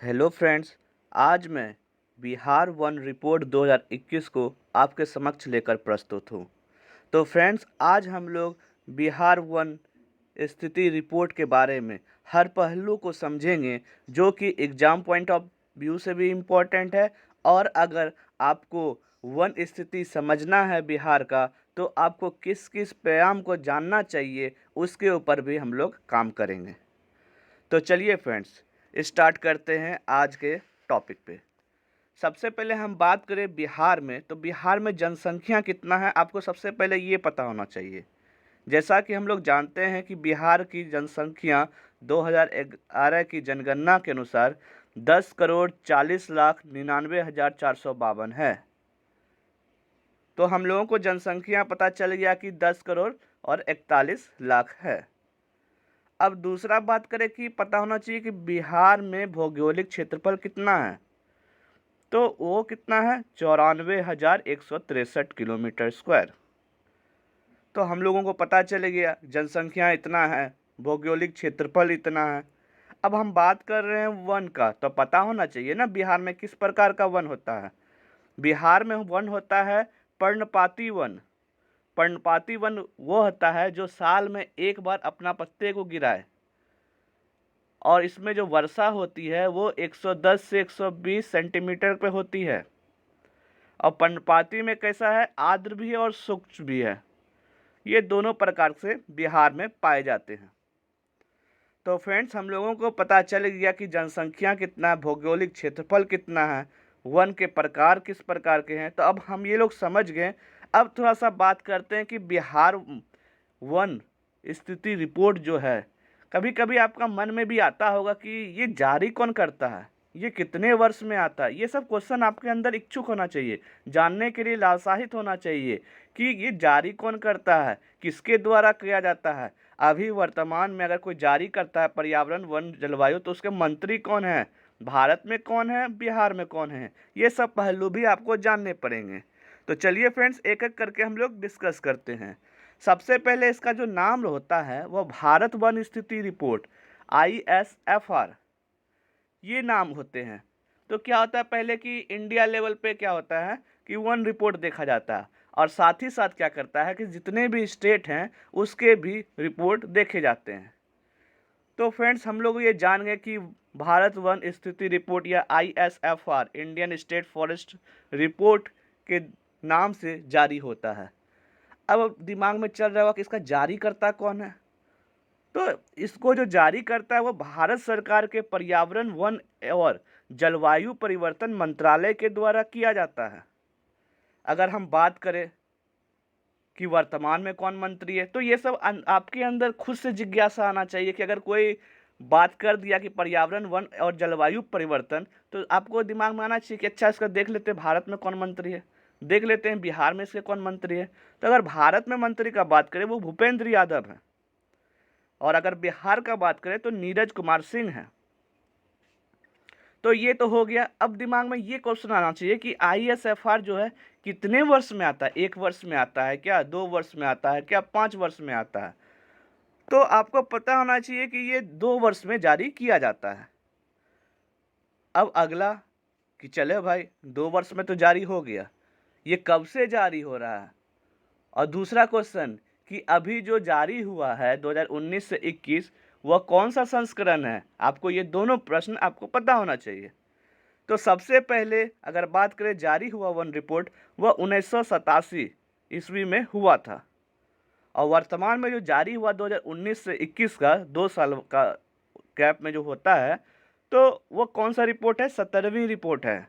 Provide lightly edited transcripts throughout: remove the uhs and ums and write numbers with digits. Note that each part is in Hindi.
Hello friends. आज मैं बिहार वन रिपोर्ट 2021 को आपके समक्ष लेकर प्रस्तुत हूँ। तो फ्रेंड्स, आज हम लोग बिहार वन स्थिति रिपोर्ट के बारे में हर पहलू को समझेंगे, जो कि एग्ज़ाम पॉइंट ऑफ व्यू से भी इम्पोर्टेंट है। और अगर आपको वन स्थिति समझना है बिहार का, तो आपको किस किस प्याम को जानना चाहिए, उसके ऊपर भी हम लोग काम करेंगे। तो चलिए फ्रेंड्स, स्टार्ट करते हैं आज के टॉपिक पे। सबसे पहले हम बात करें बिहार में, तो बिहार में जनसंख्या कितना है, आपको सबसे पहले ये पता होना चाहिए। जैसा कि हम लोग जानते हैं कि बिहार की जनसंख्या 2011 की जनगणना के अनुसार 10,40,99,452 है। तो हम लोगों को जनसंख्या पता चल गया कि 10 करोड़ और 41 लाख है। अब दूसरा बात करें कि पता होना चाहिए कि बिहार में भौगोलिक क्षेत्रफल कितना है, तो वो कितना है 94,163 किलोमीटर स्क्वायर। तो हम लोगों को पता चल गया जनसंख्या इतना है, भौगोलिक क्षेत्रफल इतना है। अब हम बात कर रहे हैं वन का, तो पता होना चाहिए ना बिहार में किस प्रकार का वन होता है। बिहार में वन होता है पर्णपाती वन। पर्णपाती वन वो होता है जो साल में एक बार अपना पत्ते को गिराए, और इसमें जो वर्षा होती है वो 110 से 120 सेंटीमीटर पे होती है। और पर्णपाती में कैसा है, आर्द्र भी है और शुष्क भी है। ये दोनों प्रकार से बिहार में पाए जाते हैं। तो फ्रेंड्स, हम लोगों को पता चल गया कि जनसंख्या कितना है, भौगोलिक क्षेत्रफल कितना है, वन के प्रकार किस प्रकार के हैं। तो अब हम ये लोग समझ गए। अब थोड़ा सा बात करते हैं कि बिहार वन स्थिति रिपोर्ट जो है, कभी कभी आपका मन में भी आता होगा कि ये जारी कौन करता है, ये कितने वर्ष में आता है। ये सब क्वेश्चन आपके अंदर इच्छुक होना चाहिए, जानने के लिए लालसाहित होना चाहिए कि ये जारी कौन करता है, किसके द्वारा किया जाता है। अभी वर्तमान में अगर कोई जारी करता है पर्यावरण वन जलवायु, तो उसके मंत्री कौन है, भारत में कौन है, बिहार में कौन है, ये सब पहलू भी आपको जानने पड़ेंगे। तो चलिए फ्रेंड्स, एक एक करके हम लोग डिस्कस करते हैं। सबसे पहले इसका जो नाम होता है वह भारत वन स्थिति रिपोर्ट ISFR, ये नाम होते हैं। तो क्या होता है, पहले कि इंडिया लेवल पे क्या होता है कि वन रिपोर्ट देखा जाता है, और साथ ही साथ क्या करता है कि जितने भी स्टेट हैं उसके भी रिपोर्ट देखे जाते हैं। तो फ्रेंड्स, हम लोग ये जान गए कि भारत वन स्थिति रिपोर्ट या ISFR Indian state forest report के नाम से जारी होता है। अब दिमाग में चल रहा होगा कि इसका जारीकर्ता कौन है। तो इसको जो जारी करता है वो भारत सरकार के पर्यावरण वन और जलवायु परिवर्तन मंत्रालय के द्वारा किया जाता है। अगर हम बात करें कि वर्तमान में कौन मंत्री है, तो ये सब आपके अंदर खुद से जिज्ञासा आना चाहिए कि अगर कोई बात कर दिया कि पर्यावरण वन और जलवायु परिवर्तन, तो आपको दिमाग में आना चाहिए कि अच्छा, इसका देख लेते हैं भारत में कौन मंत्री है, देख लेते हैं बिहार में इसके कौन मंत्री है। तो अगर भारत में मंत्री का बात करें वो भूपेंद्र यादव है, और अगर बिहार का बात करें तो नीरज कुमार सिंह है। तो ये तो हो गया। अब दिमाग में ये क्वेश्चन आना चाहिए कि ISFR जो है कितने वर्ष में आता है, 1 वर्ष में आता है क्या, 2 वर्ष में आता है क्या, 5 वर्ष में आता है। तो आपको पता होना चाहिए कि ये 2 वर्ष में जारी किया जाता है। अब अगला कि चले भाई 2 वर्ष में तो जारी हो गया, ये कब से जारी हो रहा है। और दूसरा क्वेश्चन कि अभी जो जारी हुआ है 2019 से 21, वह कौन सा संस्करण है। आपको ये दोनों प्रश्न आपको पता होना चाहिए। तो सबसे पहले अगर बात करें जारी हुआ वन रिपोर्ट, वह 1987 ईस्वी में हुआ था। और वर्तमान में जो जारी हुआ 2019 से 21 का 2 साल का गैप में जो होता है, तो वो कौन सा रिपोर्ट है, 17वीं रिपोर्ट है।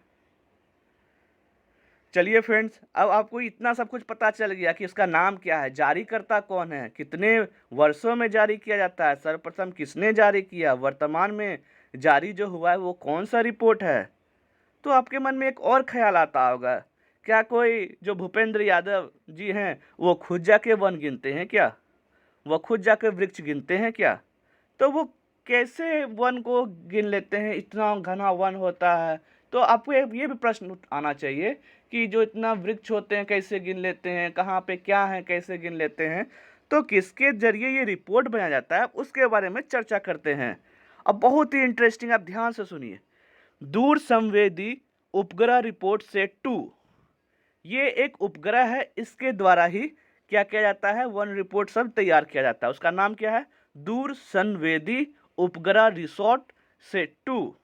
चलिए फ्रेंड्स, अब आपको इतना सब कुछ पता चल गया कि इसका नाम क्या है, जारीकर्ता कौन है, कितने वर्षों में जारी किया जाता है, सर्वप्रथम किसने जारी किया, वर्तमान में जारी जो हुआ है वो कौन सा रिपोर्ट है। तो आपके मन में एक और ख्याल आता होगा, क्या कोई जो भूपेंद्र यादव जी हैं वो खुद जाके वन गिनते हैं क्या, वो खुद जाके वृक्ष गिनते हैं क्या। तो वो कैसे वन को गिन लेते हैं, इतना घना वन होता है। तो आपको ये भी प्रश्न आना चाहिए कि जो इतना वृक्ष होते हैं कैसे गिन लेते हैं, कहाँ पे क्या है, कैसे गिन लेते हैं। तो किसके जरिए ये रिपोर्ट बनाया जाता है उसके बारे में चर्चा करते हैं। अब बहुत ही इंटरेस्टिंग, आप ध्यान से सुनिए। दूर संवेदी उपग्रह रिपोर्ट सेट 2, ये एक उपग्रह है, इसके द्वारा ही क्या किया जाता है, वन रिपोर्ट सब तैयार किया जाता है। उसका नाम क्या है, दूर संवेदी उपग्रह रिसोर्ट सेट 2।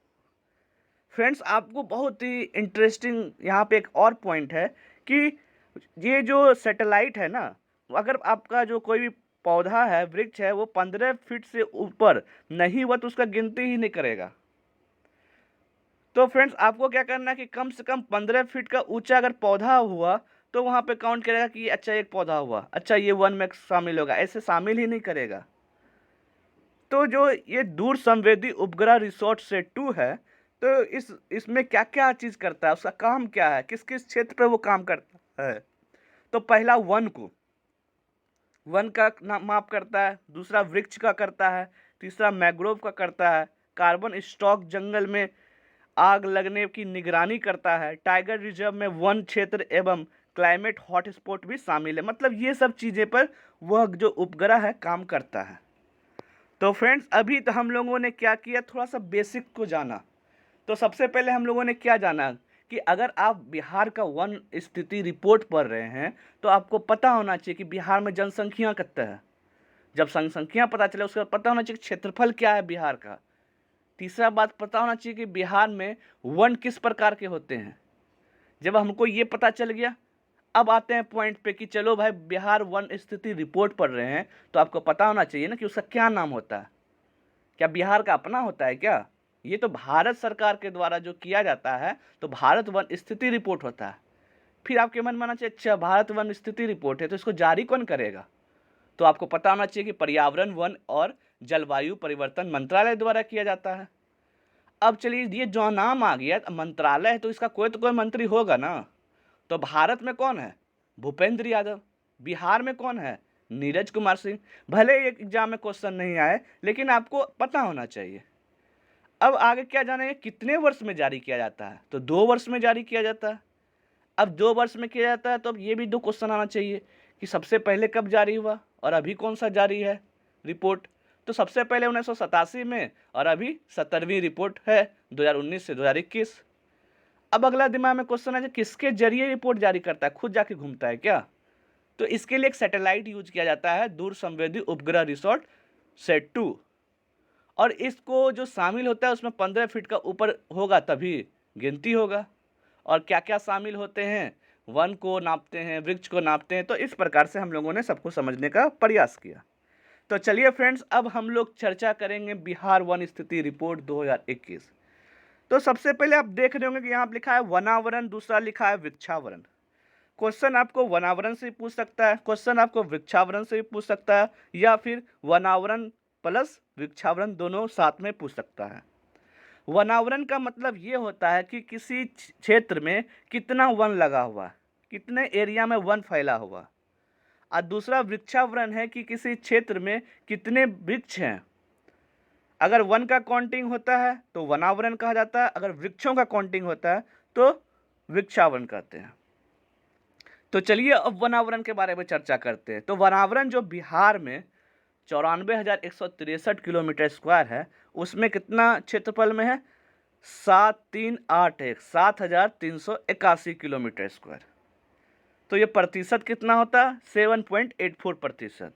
फ्रेंड्स, आपको बहुत ही इंटरेस्टिंग यहाँ पे एक और पॉइंट है कि ये जो सैटेलाइट है ना, अगर आपका जो कोई भी पौधा है, वृक्ष है, वो 15 फीट से ऊपर नहीं हुआ तो उसका गिनती ही नहीं करेगा। तो फ्रेंड्स, आपको क्या करना है कि कम से कम 15 फीट का ऊंचा अगर पौधा हुआ तो वहाँ पे काउंट करेगा कि अच्छा एक पौधा हुआ, अच्छा ये वन में शामिल होगा, ऐसे शामिल ही नहीं करेगा। तो जो ये दूर संवेदी उपग्रह रिसोर्ट सेट 2 है, तो इसमें क्या क्या चीज़ करता है, उसका काम क्या है, किस किस क्षेत्र पे वो काम करता है। तो पहला वन का माप करता है, दूसरा वृक्ष का करता है, तीसरा मैंग्रोव का करता है, कार्बन स्टॉक जंगल में आग लगने की निगरानी करता है, टाइगर रिजर्व में वन क्षेत्र एवं क्लाइमेट हॉटस्पॉट भी शामिल है। मतलब ये सब चीज़ें पर वह जो उपग्रह है काम करता है। तो फ्रेंड्स, अभी तो हम लोगों ने क्या किया, थोड़ा सा बेसिक को जाना। तो सबसे पहले हम लोगों ने क्या जाना कि अगर आप बिहार का वन स्थिति रिपोर्ट पढ़ रहे हैं तो आपको पता होना चाहिए कि बिहार में जनसंख्या कितना है। जब जनसंख्या पता चले उसके बाद पता होना चाहिए कि क्षेत्रफल क्या है बिहार का। तीसरा बात पता होना चाहिए कि बिहार में वन किस प्रकार के होते हैं। जब हमको ये पता चल गया, अब आते हैं पॉइंट पे कि चलो भाई बिहार वन स्थिति रिपोर्ट पढ़ रहे हैं तो आपको पता होना चाहिए ना कि उसका क्या नाम होता है। क्या बिहार का अपना होता है क्या? ये तो भारत सरकार के द्वारा जो किया जाता है तो भारत वन स्थिति रिपोर्ट होता है। फिर आपके मन में आना चाहिए अच्छा भारत वन स्थिति रिपोर्ट है तो इसको जारी कौन करेगा? तो आपको पता होना चाहिए कि पर्यावरण, वन और जलवायु परिवर्तन मंत्रालय द्वारा किया जाता है। अब चलिए, ये जो नाम आ गया मंत्रालय है तो इसका कोई तो कोई मंत्री होगा ना। तो भारत में कौन है? भूपेंद्र यादव। बिहार में कौन है? नीरज कुमार सिंह। भले एक एग्जाम में क्वेश्चन नहीं आए लेकिन आपको पता होना चाहिए। अब आगे क्या जानेंगे, कितने वर्ष में जारी किया जाता है? तो 2 वर्ष में जारी किया जाता है। अब 2 वर्ष में किया जाता है तो अब ये भी 2 क्वेश्चन आना चाहिए कि सबसे पहले कब जारी हुआ और अभी कौन सा जारी है रिपोर्ट। तो सबसे पहले 1987 में और अभी 17वीं रिपोर्ट है 2019 से 2021। अब अगला दिमाग में क्वेश्चन है किसके जरिए रिपोर्ट जारी करता है, खुद जाके घूमता है क्या? तो इसके लिए एक सैटेलाइट यूज किया जाता है, दूर संवेदी उपग्रह रिसोर्ट सेट 2। और इसको जो शामिल होता है उसमें 15 फीट का ऊपर होगा तभी गिनती होगा। और क्या क्या शामिल होते हैं, वन को नापते हैं, वृक्ष को नापते हैं। तो इस प्रकार से हम लोगों ने सबको समझने का प्रयास किया। तो चलिए फ्रेंड्स, अब हम लोग चर्चा करेंगे बिहार वन स्थिति रिपोर्ट 2021। तो सबसे पहले आप देख रहे होंगे कि यहाँ लिखा है वनावरण, दूसरा लिखा है वृक्षावरण। क्वेश्चन आपको वनावरण से भी पूछ सकता है, क्वेश्चन आपको वृक्षावरण से भी पूछ सकता है, या फिर वनावरण प्लस वृक्षावरण दोनों साथ में पूछ सकता है। वनावरण का मतलब ये होता है कि किसी क्षेत्र में कितना वन लगा हुआ है, कितने एरिया में वन फैला हुआ। और दूसरा वृक्षावरण है कि किसी क्षेत्र में कितने वृक्ष हैं। अगर वन का काउंटिंग होता है तो वनावरण कहा जाता है, अगर वृक्षों का काउंटिंग होता है तो वृक्षावरण कहते हैं। तो चलिए अब वनावरण के बारे में चर्चा करते हैं। तो वनावरण जो बिहार में 94,163 किलोमीटर स्क्वायर है, उसमें कितना क्षेत्रफल में है? 7,381 किलोमीटर स्क्वायर। तो ये प्रतिशत कितना होता है? 7.84%।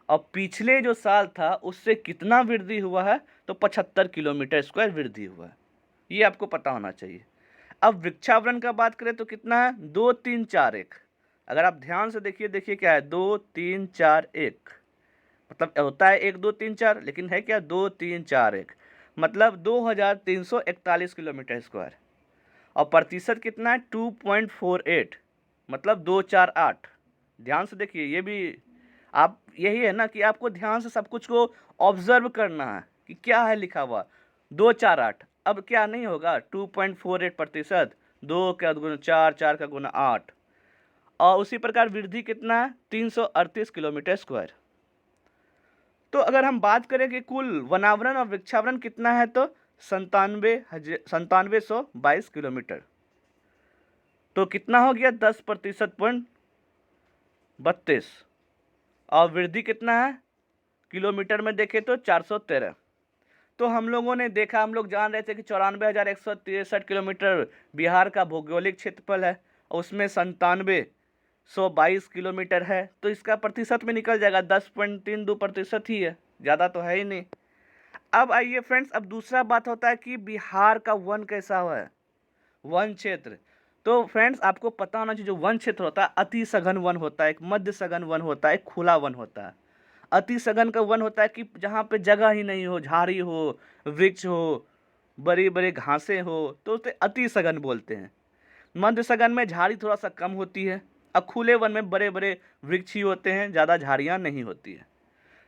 और पिछले जो साल था उससे कितना वृद्धि हुआ है? तो 75 किलोमीटर स्क्वायर वृद्धि हुआ है। ये आपको पता होना चाहिए। अब वृक्षावरण का बात करें तो कितना है? 2, 3, 4, 1। अगर आप ध्यान से देखिए क्या है? 2, 3, 4, 1। मतलब होता है 1, 2, 3, 4, लेकिन है क्या? 2, 3, 4, 1। मतलब 2,341 किलोमीटर स्क्वायर। और प्रतिशत कितना है? 2.48, मतलब 2, 4, 8। ध्यान से देखिए, ये भी आप यही है ना कि आपको ध्यान से सब कुछ को ऑब्जर्व करना है कि क्या है लिखा हुआ। 2, 4, 8। अब क्या नहीं होगा? 2.48%, 2 का गुना 4, 4 का गुना 8। और उसी प्रकार वृद्धि कितना है? 338 किलोमीटर स्क्वायर। तो अगर हम बात करें कि कुल वनावरण और वृक्षावरण कितना है तो 97,122 किलोमीटर। तो कितना हो गया? 10%.32। और वृद्धि कितना है किलोमीटर में देखें तो 413। तो हम लोगों ने देखा, हम लोग जान रहे थे कि 94,163 किलोमीटर बिहार का भौगोलिक क्षेत्रफल है और उसमें 97,122 किलोमीटर है। तो इसका प्रतिशत में निकल जाएगा, 10.32% ही है, ज़्यादा तो है ही नहीं। अब आइए फ्रेंड्स, अब दूसरा बात होता है कि बिहार का वन कैसा हुआ है, वन क्षेत्र। तो फ्रेंड्स आपको पता होना चाहिए, जो वन क्षेत्र होता है अति सघन वन होता है, एक मध्य सघन वन होता है, एक खुला वन होता है। अति सघन का वन होता है कि जहाँ पे जगह ही नहीं हो, झाड़ी हो, वृक्ष हो, बड़ी बड़ी घासें हो, तो उसे अति सघन बोलते हैं। मध्य सघन में झाड़ी थोड़ा सा कम होती है, और खुले वन में बड़े बड़े वृक्ष ही होते हैं, ज़्यादा झाड़ियाँ नहीं होती है।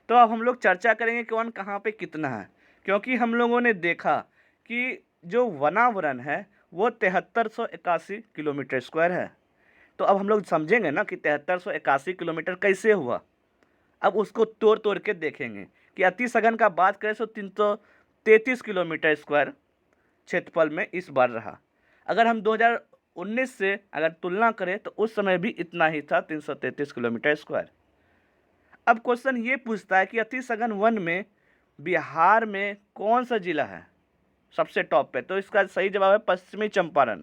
तो अब हम लोग चर्चा करेंगे कि वन कहाँ पे कितना है, क्योंकि हम लोगों ने देखा कि जो वनावरण है वो 7381 किलोमीटर स्क्वायर है। तो अब हम लोग समझेंगे ना कि 7381 किलोमीटर कैसे हुआ। अब उसको तोड़ तोड़ के देखेंगे कि अति सघन का बात करें तो 333 किलोमीटर स्क्वायर क्षेत्रफल में इस बार रहा। अगर हम 2019 से अगर तुलना करें तो उस समय भी इतना ही था, 333 किलोमीटर स्क्वायर। अब क्वेश्चन ये पूछता है कि अति सघन वन में बिहार में कौन सा जिला है सबसे टॉप पे। तो इसका सही जवाब है पश्चिमी चंपारण।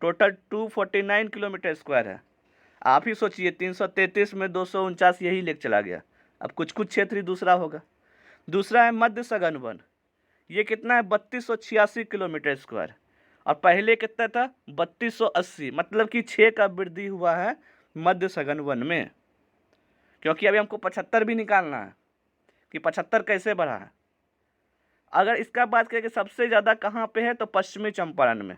टोटल 249 किलोमीटर स्क्वायर है। आप ही सोचिए, 333 में 249 यही लेके चला गया। अब कुछ कुछ क्षेत्र ही दूसरा होगा। दूसरा है मध्य सघन वन, ये कितना है 3286 किलोमीटर स्क्वायर, और पहले कितना था 3280, मतलब कि 6 का वृद्धि हुआ है मध्य सघन वन में। क्योंकि अभी हमको 75 भी निकालना है कि 75 कैसे बढ़ा है। अगर इसका बात करें कि सबसे ज़्यादा कहाँ पे है, तो पश्चिमी चंपारण में।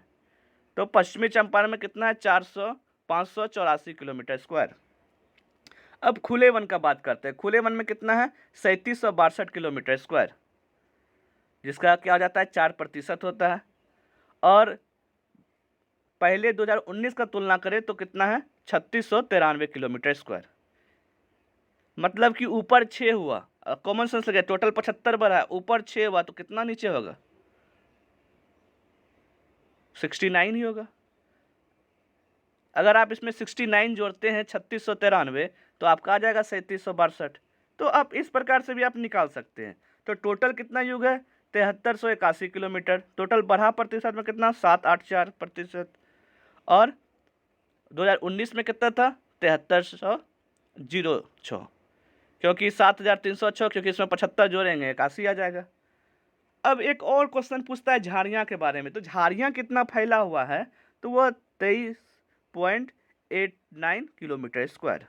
तो पश्चिमी चंपारण में कितना है 584 किलोमीटर स्क्वायर। अब खुले वन का बात करते हैं। खुले वन में कितना है 3762 किलोमीटर स्क्वायर, जिसका क्या हो जाता है 4% होता है। और पहले 2019 का तुलना करें तो कितना है 3693 किलोमीटर स्क्वायर, मतलब कि ऊपर 6 हुआ। कॉमन सेंस लगे, टोटल 75 बढ़ा, ऊपर 6 हुआ तो कितना नीचे होगा 69 ही होगा। अगर आप इसमें 69 जोड़ते हैं 3693, तो आपका आ जाएगा 3762। तो आप इस प्रकार से भी आप निकाल सकते हैं। तो टोटल कितना युग है 7381 किलोमीटर। टोटल बढ़ा प्रतिशत में कितना 784%। और 2019 में कितना था 7306, क्योंकि 7306, क्योंकि इसमें 75 जोड़ेंगे 81 आ जाएगा। अब एक और क्वेश्चन पूछता है झाड़ियाँ के बारे में। तो झाड़ियाँ कितना फैला हुआ है, तो वह 23.89 किलोमीटर स्क्वायर,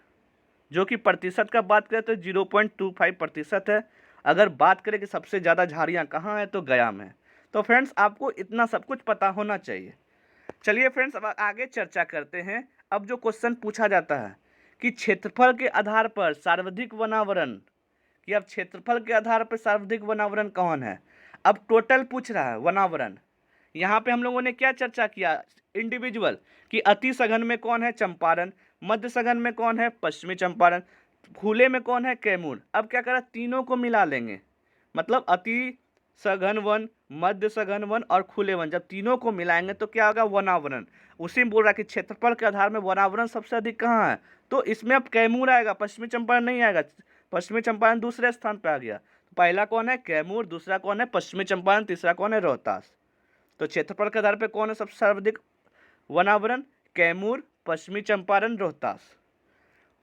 जो कि प्रतिशत का बात करें तो 0.25% है। अगर बात करें कि सबसे ज़्यादा झाड़ियाँ कहाँ हैं, तो गया में। तो फ्रेंड्स आपको इतना सब कुछ पता होना चाहिए। चलिए फ्रेंड्स अब आगे चर्चा करते हैं। अब जो क्वेश्चन पूछा जाता है कि क्षेत्रफल के आधार पर सर्वाधिक वनावरण, कि अब क्षेत्रफल के आधार पर सर्वाधिक वनावरण कौन है। अब टोटल पूछ रहा है वनावरण। यहाँ पे हम लोगों ने क्या चर्चा किया इंडिविजुअल, कि अति सघन में कौन है चंपारण, मध्य सघन में कौन है पश्चिमी चंपारण, खुले में कौन है कैमूर। अब क्या करा तीनों को मिला लेंगे, मतलब अति सघन वन, मध्य सघन वन और खुले वन, जब तीनों को मिलाएंगे तो क्या होगा वनावरण। उसी में बोल रहा है कि क्षेत्रफल के आधार में वनावरण सबसे अधिक कहाँ है, तो इसमें अब कैमूर आएगा, पश्चिमी चंपारण नहीं आएगा। पश्चिमी चंपारण दूसरे स्थान पर आ गया। पहला कौन है कैमूर, दूसरा कौन है पश्चिमी चंपारण, तीसरा कौन है रोहतास। तो क्षेत्रफल के आधार पर कौन है सबसे सर्वाधिक वनावरण, कैमूर, पश्चिमी चंपारण, रोहतास।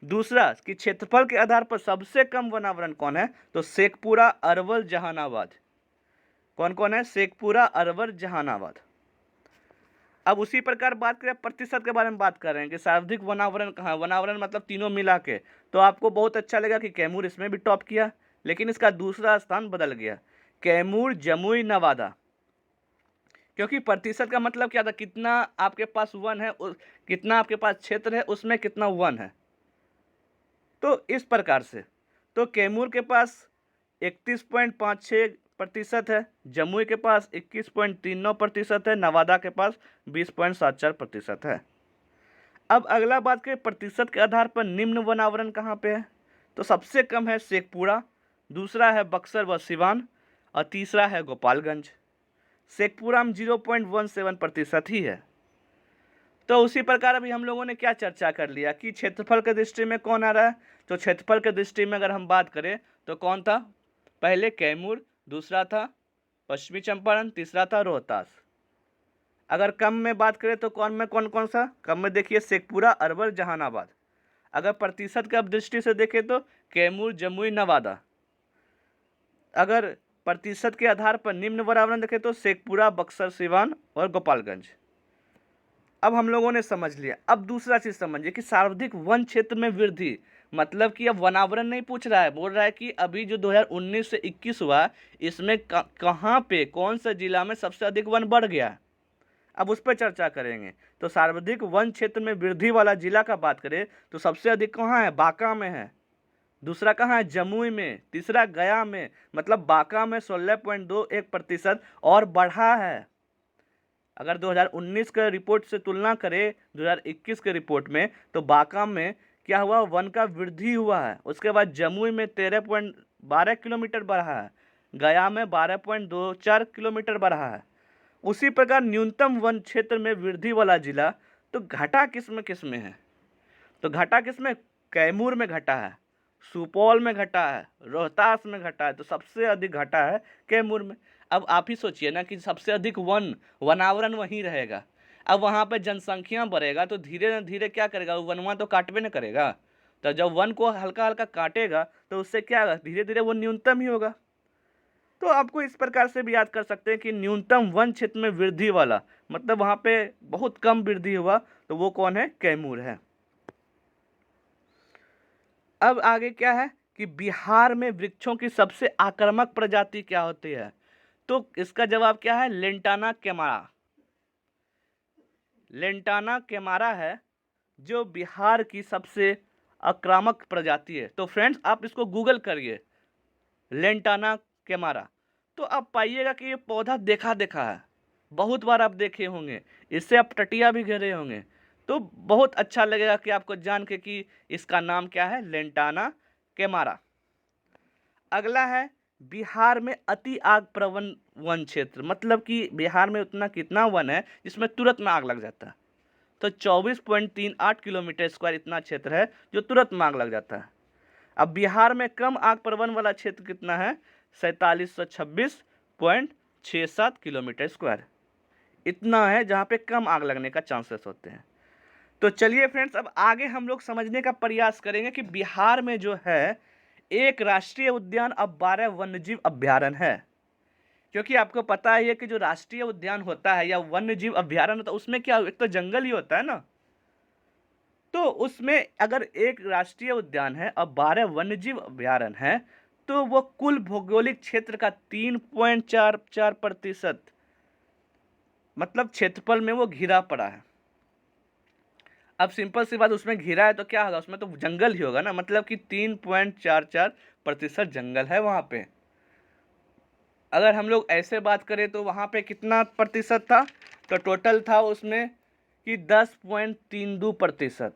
दूसरा कि क्षेत्रफल के आधार पर सबसे कम वनावरण कौन है, तो शेखपुरा, अरवल, जहानाबाद। कौन कौन है शेखपुरा, अरवल, जहानाबाद। अब उसी प्रकार बात करें प्रतिशत के बारे में बात कर रहे हैं कि सर्वाधिक वनावरण कहाँ, वनावरण मतलब तीनों मिला के। तो आपको बहुत अच्छा लगा कि कैमूर इसमें भी टॉप किया, लेकिन इसका दूसरा स्थान बदल गया, कैमूर, जमुई, नवादा। क्योंकि प्रतिशत का मतलब क्या था, कितना आपके पास वन है, कितना आपके पास क्षेत्र है उसमें कितना वन है। तो इस प्रकार से तो कैमूर के पास 31.56% है, जमुई के पास 21.39% है, नवादा के पास 20.74% है। अब अगला बात करें प्रतिशत के आधार पर निम्न वनावरण कहाँ पे है, तो सबसे कम है शेखपुरा, दूसरा है बक्सर व सिवान, और तीसरा है गोपालगंज। शेखपुरा में 0.17% ही है। तो उसी प्रकार अभी हम लोगों ने क्या चर्चा कर लिया कि क्षेत्रफल के दृष्टि में कौन आ रहा है। तो क्षेत्रफल के दृष्टि में अगर हम बात करें तो कौन था, पहले कैमूर, दूसरा था पश्चिमी चंपारण, तीसरा था रोहतास। अगर कम में बात करें तो कौन कौन सा कम में देखिए, शेखपुरा, अरवल, जहानाबाद। अगर प्रतिशत की दृष्टि से देखें तो कैमूर, जमुई, नवादा। अगर प्रतिशत के आधार पर निम्न वातावरण देखें तो शेखपुरा, बक्सर, सिवान और गोपालगंज। अब हम लोगों ने समझ लिया। अब दूसरा चीज समझिए कि सर्वाधिक वन क्षेत्र में वृद्धि, मतलब कि अब वनावरण नहीं पूछ रहा है, बोल रहा है कि अभी जो 2019 से 21 हुआ, इसमें कहाँ पे कौन सा जिला में सबसे अधिक वन बढ़ गया। अब उस पर चर्चा करेंगे। तो सर्वाधिक वन क्षेत्र में वृद्धि वाला जिला का बात करें तो सबसे अधिक कहाँ है, बांका में है। दूसरा कहाँ है, जमुई में। तीसरा गया में, मतलब बांका में 16.21% और बढ़ा है। अगर 2019 के रिपोर्ट से तुलना करें 2021 के रिपोर्ट में, तो बांका में क्या हुआ, वन का वृद्धि हुआ है। उसके बाद जमुई में 13.12 किलोमीटर बढ़ा है, गया में 12.24 किलोमीटर बढ़ा है। उसी प्रकार न्यूनतम वन क्षेत्र में वृद्धि वाला जिला तो घटा किस में है, तो घटा किसमें, कैमूर में घटा है, सुपौल में घटा है, रोहतास में घटा है। तो सबसे अधिक घटा है कैमूर में। अब आप ही सोचिए ना कि सबसे अधिक वनावरण वहीं रहेगा। अब वहाँ पे जनसंख्या बढ़ेगा तो धीरे धीरे क्या करेगा, वो वनवा तो काटबे न करेगा। तो जब वन को हल्का हल्का काटेगा तो उससे क्या होगा, धीरे धीरे वो न्यूनतम ही होगा। तो आपको इस प्रकार से भी याद कर सकते हैं कि न्यूनतम वन क्षेत्र में वृद्धि वाला, मतलब वहाँ पे बहुत कम वृद्धि हुआ, तो वो कौन है, कैमूर है। अब आगे क्या है कि बिहार में वृक्षों की सबसे आक्रामक प्रजाति क्या होती है, तो इसका जवाब क्या है, लेंटाना कैमारा। लेंटाना कैमारा है जो बिहार की सबसे आक्रामक प्रजाति है। तो फ्रेंड्स आप इसको गूगल करिए, लेंटाना कैमारा, तो आप पाइएगा कि ये पौधा देखा है, बहुत बार आप देखे होंगे, इससे आप टटिया भी घेरे होंगे। तो बहुत अच्छा लगेगा कि आपको जान के कि इसका नाम क्या है, लेंटाना कैमारा। अगला है बिहार में अति आग प्रवण वन क्षेत्र, मतलब कि बिहार में उतना कितना वन है जिसमें तुरंत में आग लग जाता है। तो 24.38 किलोमीटर स्क्वायर इतना क्षेत्र है जो तुरंत में आग लग जाता है। अब बिहार में कम आग प्रवण वाला क्षेत्र कितना है, 4726.67 किलोमीटर स्क्वायर इतना है जहाँ पे कम आग लगने का चांसेस होते हैं। तो चलिए फ्रेंड्स अब आगे हम लोग समझने का प्रयास करेंगे कि बिहार में जो है एक राष्ट्रीय उद्यान अब 12 वन्यजीव अभ्यारण्य है। क्योंकि आपको पता है कि जो राष्ट्रीय उद्यान होता है या वन्यजीव अभ्यारण्य होता है उसमें क्या, एक तो जंगल ही होता है ना, तो उसमें अगर एक राष्ट्रीय उद्यान है और 12 वन्यजीव अभ्यारण्य है तो वो कुल भौगोलिक क्षेत्र का 3.44%, मतलब क्षेत्रफल में वो घिरा पड़ा है। अब सिंपल सी बात, उसमें घिरा है तो क्या होगा, उसमें तो जंगल ही होगा ना, मतलब कि 3.44% जंगल है वहाँ पे। अगर हम लोग ऐसे बात करें तो वहाँ पे कितना प्रतिशत था, तो टोटल था उसमें कि 10.32%।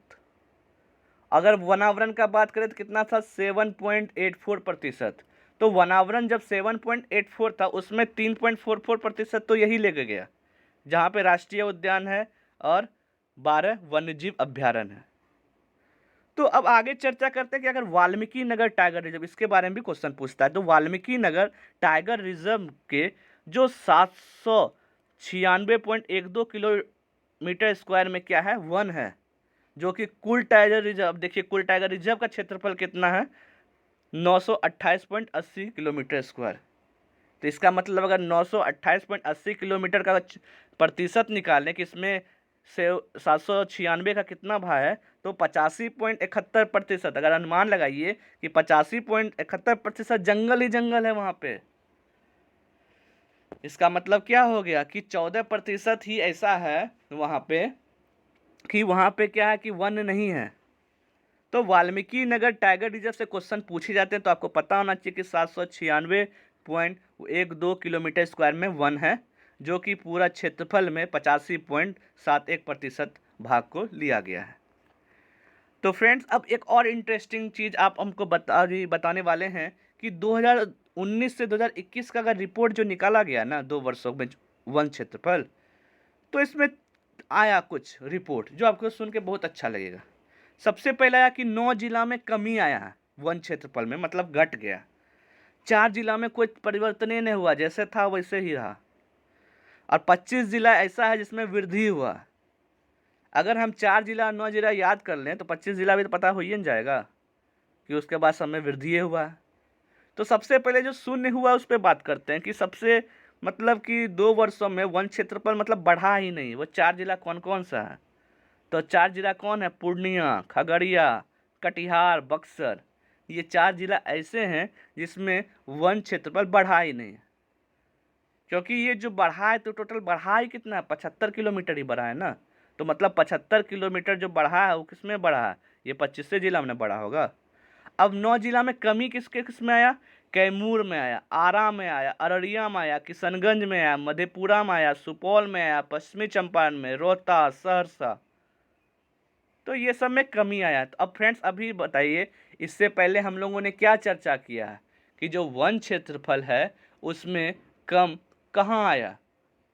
अगर वनावरण का बात करें तो कितना था, 7.84%। तो वनावरण जब 7.84 था उसमें 3.44% तो यही लेके गया जहाँ पे राष्ट्रीय उद्यान है और 12 वन्यजीव अभ्यारण्य है। तो अब आगे चर्चा करते हैं कि अगर वाल्मीकि नगर टाइगर रिजर्व, इसके बारे में भी क्वेश्चन पूछता है। तो वाल्मीकि नगर टाइगर रिजर्व के जो 796.12 किलोमीटर स्क्वायर में क्या है, वन है, जो कि कुल टाइगर रिजर्व, देखिए कुल टाइगर रिजर्व का क्षेत्रफल कितना है, 928.80 किलोमीटर स्क्वायर। तो इसका मतलब अगर 928.80 किलोमीटर का प्रतिशत निकालें कि इसमें से 796 का कितना भाग है, तो 85.71%। अगर अनुमान लगाइए कि 85.71% जंगल ही जंगल है वहाँ पे, इसका मतलब क्या हो गया कि 14% ही ऐसा है वहाँ पे कि वहाँ पे क्या है कि वन नहीं है। तो वाल्मीकि नगर टाइगर रिजर्व से क्वेश्चन पूछे जाते हैं तो आपको पता होना चाहिए कि 796.12 किलोमीटर स्क्वायर में वन है, जो कि पूरा क्षेत्रफल में 85.71% भाग को लिया गया है। तो फ्रेंड्स अब एक और इंटरेस्टिंग चीज़ आप हमको बताने वाले हैं कि 2019 से 2021 का अगर रिपोर्ट जो निकाला गया ना 2 वर्षों में वन क्षेत्रफल, तो इसमें आया कुछ रिपोर्ट जो आपको सुन के बहुत अच्छा लगेगा। सबसे पहला आया कि 9 जिला में कमी आया है वन क्षेत्रफल में, मतलब घट गया। 4 जिला में कोई परिवर्तन ही नहीं हुआ, जैसे था वैसे ही रहा। और 25 जिला ऐसा है जिसमें वृद्धि हुआ। अगर हम 4 जिला 9 जिला याद कर लें तो 25 जिला भी तो पता हो ही न जाएगा कि उसके बाद सब में वृद्धि हुआ। तो सबसे पहले जो शून्य हुआ उस पर बात करते हैं कि सबसे मतलब कि 2 वर्षों में वन क्षेत्रफल मतलब बढ़ा ही नहीं। वो 4 जिला कौन कौन सा है? तो 4 जिला कौन है? पूर्णिया, खगड़िया, कटिहार, बक्सर। ये 4 जिला ऐसे हैं जिसमें वन क्षेत्रफल बढ़ा ही नहीं है। क्योंकि ये जो बढ़ा है तो टोटल बढ़ा ही कितना है? 75 किलोमीटर ही बढ़ा है ना। तो मतलब 75 किलोमीटर जो बढ़ा है वो किसमें बढ़ा है? ये 25 जिला में बढ़ा होगा। अब 9 जिला में कमी किसके किसमें आया? कैमूर में आया, आरा में आया, अररिया में आया, किशनगंज में आया, मधेपुरा में आया, सुपौल में आया, पश्चिमी चंपारण में, रोहतास, सहरसा। तो ये सब में कमी आया। तो अब फ्रेंड्स अभी बताइए, इससे पहले हम लोगों ने क्या चर्चा किया है कि जो वन क्षेत्रफल है उसमें कम कहाँ आया?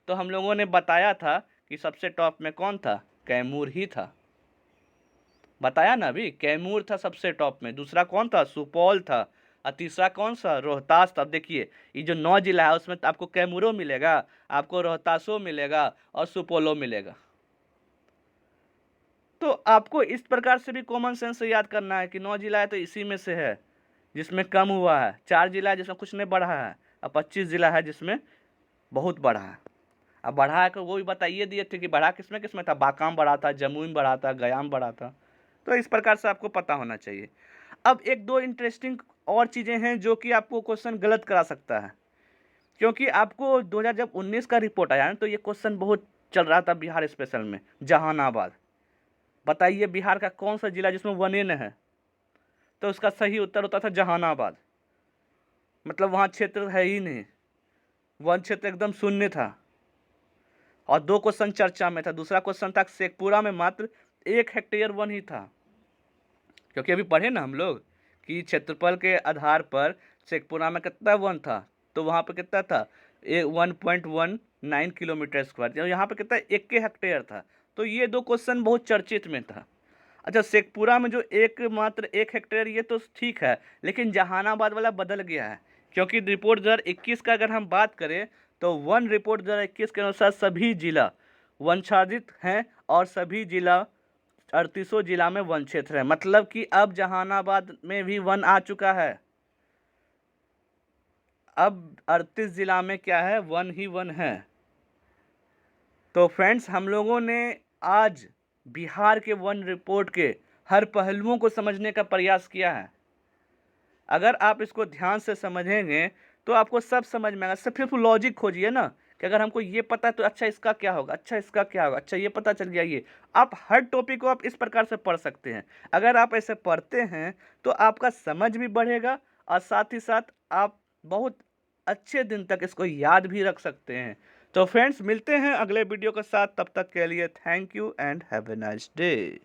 तो हम लोगों ने बताया था कि सबसे टॉप में कौन था? कैमूर ही था। बताया ना अभी, कैमूर था सबसे टॉप में। दूसरा कौन था? सुपौल था। और तीसरा कौन सा? रोहतास था। अब देखिए ये जो 9 जिला है उसमें तो आपको कैमूरो मिलेगा, आपको रोहतासो मिलेगा और सुपौलो मिलेगा। तो आपको इस प्रकार से भी कॉमन सेंस से याद करना है कि 9 जिला है तो इसी में से है जिसमें कम हुआ है, 4 जिला है जिसमें कुछ नहीं बढ़ा है, और 25 जिला है जिसमें बहुत बढ़ा है। अब बढ़ा है वो भी बताइए दिए थे कि बढ़ा किसमें किसमें था? बांका में बढ़ा था, जमुई में बढ़ा था, गया में बढ़ा था। तो इस प्रकार से आपको पता होना चाहिए। अब एक दो इंटरेस्टिंग और चीज़ें हैं जो कि आपको क्वेश्चन गलत करा सकता है, क्योंकि आपको 2019 का रिपोर्ट आया ना तो ये क्वेश्चन बहुत चल रहा था बिहार स्पेशल में, जहानाबाद। बताइए बिहार का कौन सा जिला जिसमें वनेन है? तो उसका सही उत्तर होता था जहानाबाद। मतलब वहाँ क्षेत्र है ही नहीं, वन क्षेत्र एकदम शून्य था। और 2 क्वेश्चन चर्चा में था। दूसरा क्वेश्चन था शेखपुरा में मात्र 1 हेक्टेयर वन ही था। क्योंकि अभी पढ़े ना हम लोग कि क्षेत्रफल के आधार पर शेखपुरा में कितना वन था, तो वहाँ पे कितना था? 1.19 किलोमीटर स्क्वायर। यहाँ पे कितना? 1 हेक्टेयर था। तो ये 2 क्वेश्चन बहुत चर्चित में था। अच्छा, शेखपुरा में जो मात्र 1 हेक्टेयर ये तो ठीक है, लेकिन जहानाबाद वाला बदल गया है। क्योंकि रिपोर्ट 2021 का अगर हम बात करें तो वन रिपोर्ट 2021 के अनुसार सभी जिला वनच्छादित हैं और सभी जिला 38 जिला में वन क्षेत्र है। मतलब कि अब जहानाबाद में भी वन आ चुका है। अब 38 जिला में क्या है? वन ही वन है। तो फ्रेंड्स हम लोगों ने आज बिहार के वन रिपोर्ट के हर पहलुओं को समझने का प्रयास किया है। अगर आप इसको ध्यान से समझेंगे तो आपको सब समझ में आएगा। सिर्फ लॉजिक खोजिए ना कि अगर हमको ये पता है तो अच्छा इसका क्या होगा, अच्छा इसका क्या होगा, अच्छा ये पता चल गया ये। आप हर टॉपिक को आप इस प्रकार से पढ़ सकते हैं। अगर आप ऐसे पढ़ते हैं तो आपका समझ भी बढ़ेगा और साथ ही साथ आप बहुत अच्छे दिन तक इसको याद भी रख सकते हैं। तो फ्रेंड्स मिलते हैं अगले वीडियो के साथ, तब तक के लिए thank you and have a nice day.